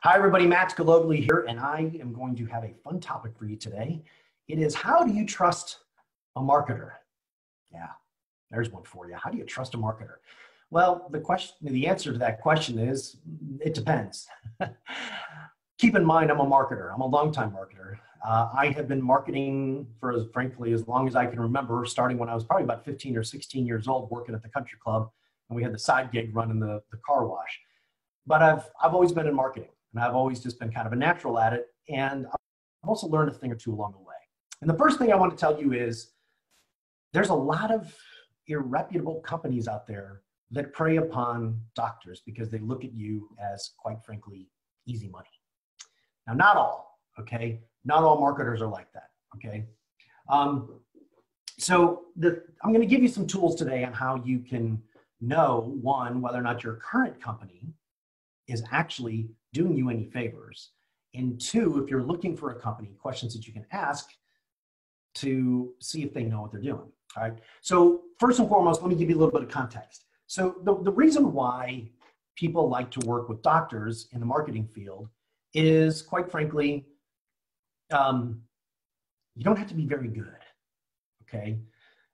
Hi, everybody. Matt Galogly here, and I am going to have a fun topic for you today. It is, how do you trust a marketer? Yeah, there's one for you. How do you trust a marketer? Well, the answer to that question is, it depends. Keep in mind, I'm a marketer. I'm a longtime marketer. I have been marketing for, frankly, as long as I can remember, starting when I was probably about 15 or 16 years old, working at the country club, and we had the side gig running the car wash. But I've always been in marketing. And I've always just been kind of a natural at it. And I've also learned a thing or two along the way. And the first thing I want to tell you is there's a lot of irreputable companies out there that prey upon doctors because they look at you as, quite frankly, easy money. Now, not all, okay? Not all marketers are like that, okay? So I'm going to give you some tools today on how you can know, one, whether or not your current company is actually doing you any favors. And two, if you're looking for a company, questions that you can ask to see if they know what they're doing. All right. So first and foremost, let me give you a little bit of context. So the reason why people like to work with doctors in the marketing field is, quite frankly, you don't have to be very good. Okay.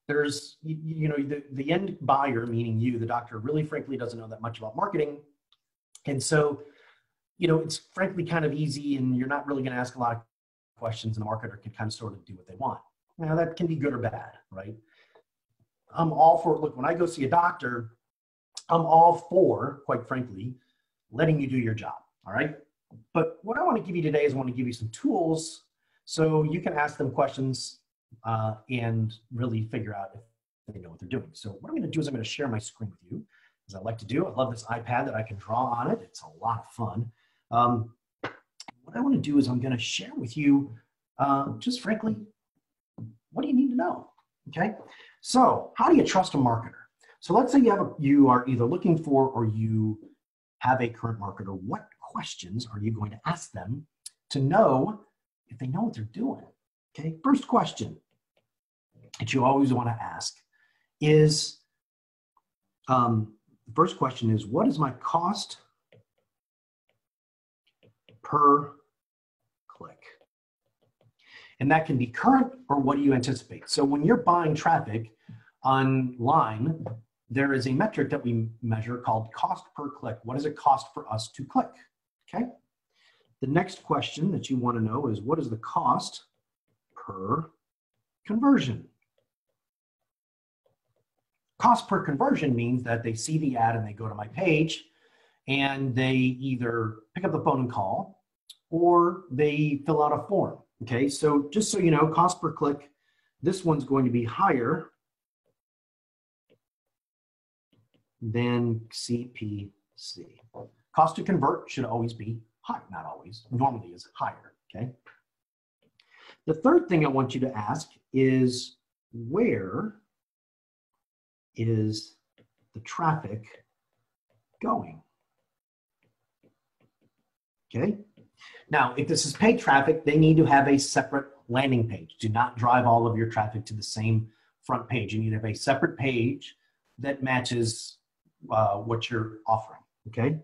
There's, the end buyer, meaning you, the doctor, really frankly doesn't know that much about marketing. And so, it's frankly kind of easy, and you're not really going to ask a lot of questions, and the marketer can kind of sort of do what they want. Now, that can be good or bad, right? I'm all for, look, when I go see a doctor, I'm all for, quite frankly, letting you do your job, all right? But what I want to give you today is I want to give you some tools so you can ask them questions and really figure out if they know what they're doing. So what I'm going to do is I'm going to share my screen with you, as I like to do. I love this iPad that I can draw on it. It's a lot of fun. What I want to do is I'm going to share with you, just frankly, what do you need to know? Okay. So how do you trust a marketer? So let's say you are either looking for or you have a current marketer. What questions are you going to ask them to know if they know what they're doing? Okay. First question that you always want to ask is, the first question is, what is my cost per click? And that can be current, or what do you anticipate? So when you're buying traffic online, there is a metric that we measure called cost per click. What does it cost for us to click? Okay. The next question that you want to know is, what is the cost per conversion? Cost per conversion means that they see the ad and they go to my page and they either pick up the phone and call or they fill out a form. Okay, so just so you know, cost per click, this one's going to be higher than CPC. Cost to convert should always be high, not always, normally is higher, okay? The third thing I want you to ask is, where is the traffic going? Okay. Now, if this is paid traffic, they need to have a separate landing page. Do not drive all of your traffic to the same front page. You need to have a separate page that matches what you're offering. Okay.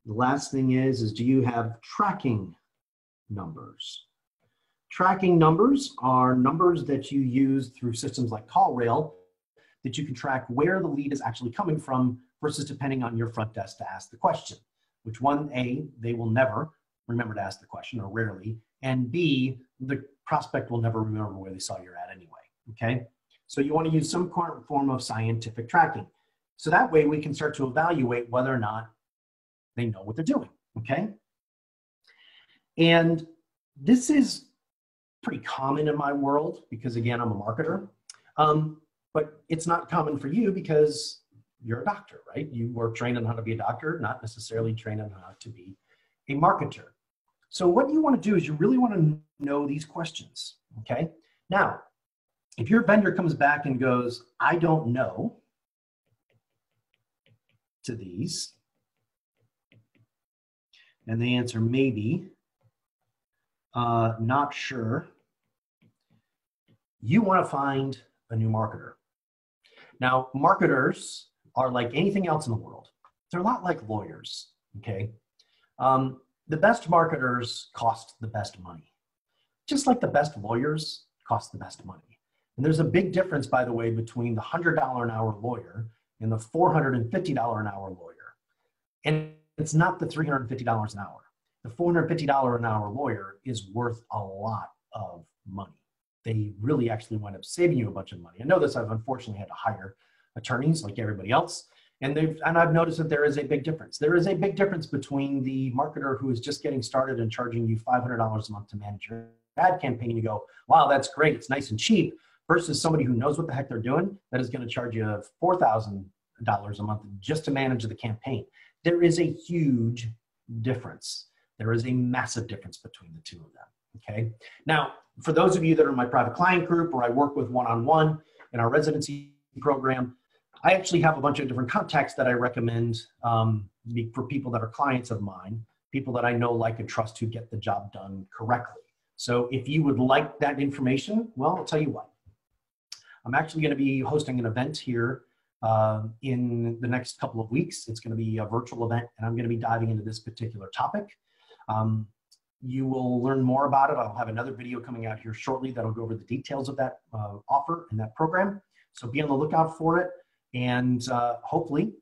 The last thing is do you have tracking numbers? Tracking numbers are numbers that you use through systems like CallRail that you can track where the lead is actually coming from versus depending on your front desk to ask the question, which one, A, they will never remember to ask the question, or rarely, and B, the prospect will never remember where they saw your ad anyway, okay? So you want to use some form of scientific tracking. So that way we can start to evaluate whether or not they know what they're doing, okay? And this is pretty common in my world because, again, I'm a marketer. But it's not common for you because you're a doctor, right? You were trained on how to be a doctor, not necessarily trained on how to be a marketer. So what you want to do is you really want to know these questions, okay? Now, if your vendor comes back and goes, I don't know to these, and they answer maybe, not sure, you want to find a new marketer. Now, marketers are like anything else in the world. They're a lot like lawyers, okay? the best marketers cost the best money, just like the best lawyers cost the best money. And there's a big difference, by the way, between the $100 an hour lawyer and the $450 an hour lawyer. And it's not the $350 an hour. The $450 an hour lawyer is worth a lot of money. They really actually wind up saving you a bunch of money. I know this, I've unfortunately had to hire attorneys like everybody else. And I've noticed that there is a big difference. There is a big difference between the marketer who is just getting started and charging you $500 a month to manage your ad campaign. And you go, wow, that's great, it's nice and cheap, versus somebody who knows what the heck they're doing that is going to charge you $4,000 a month just to manage the campaign. There is a huge difference. There is a massive difference between the two of them, okay? Now, for those of you that are in my private client group or I work with one-on-one in our residency program, I actually have a bunch of different contacts that I recommend for people that are clients of mine, people that I know, like, and trust who get the job done correctly. So if you would like that information, well, I'll tell you what. I'm actually going to be hosting an event here in the next couple of weeks. It's going to be a virtual event, and I'm going to be diving into this particular topic. You will learn more about it. I'll have another video coming out here shortly that'll go over the details of that offer and that program. So be on the lookout for it. And hopefully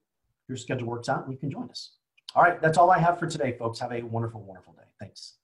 your schedule works out and you can join us. All right, that's all I have for today, folks. Have a wonderful, wonderful day. Thanks.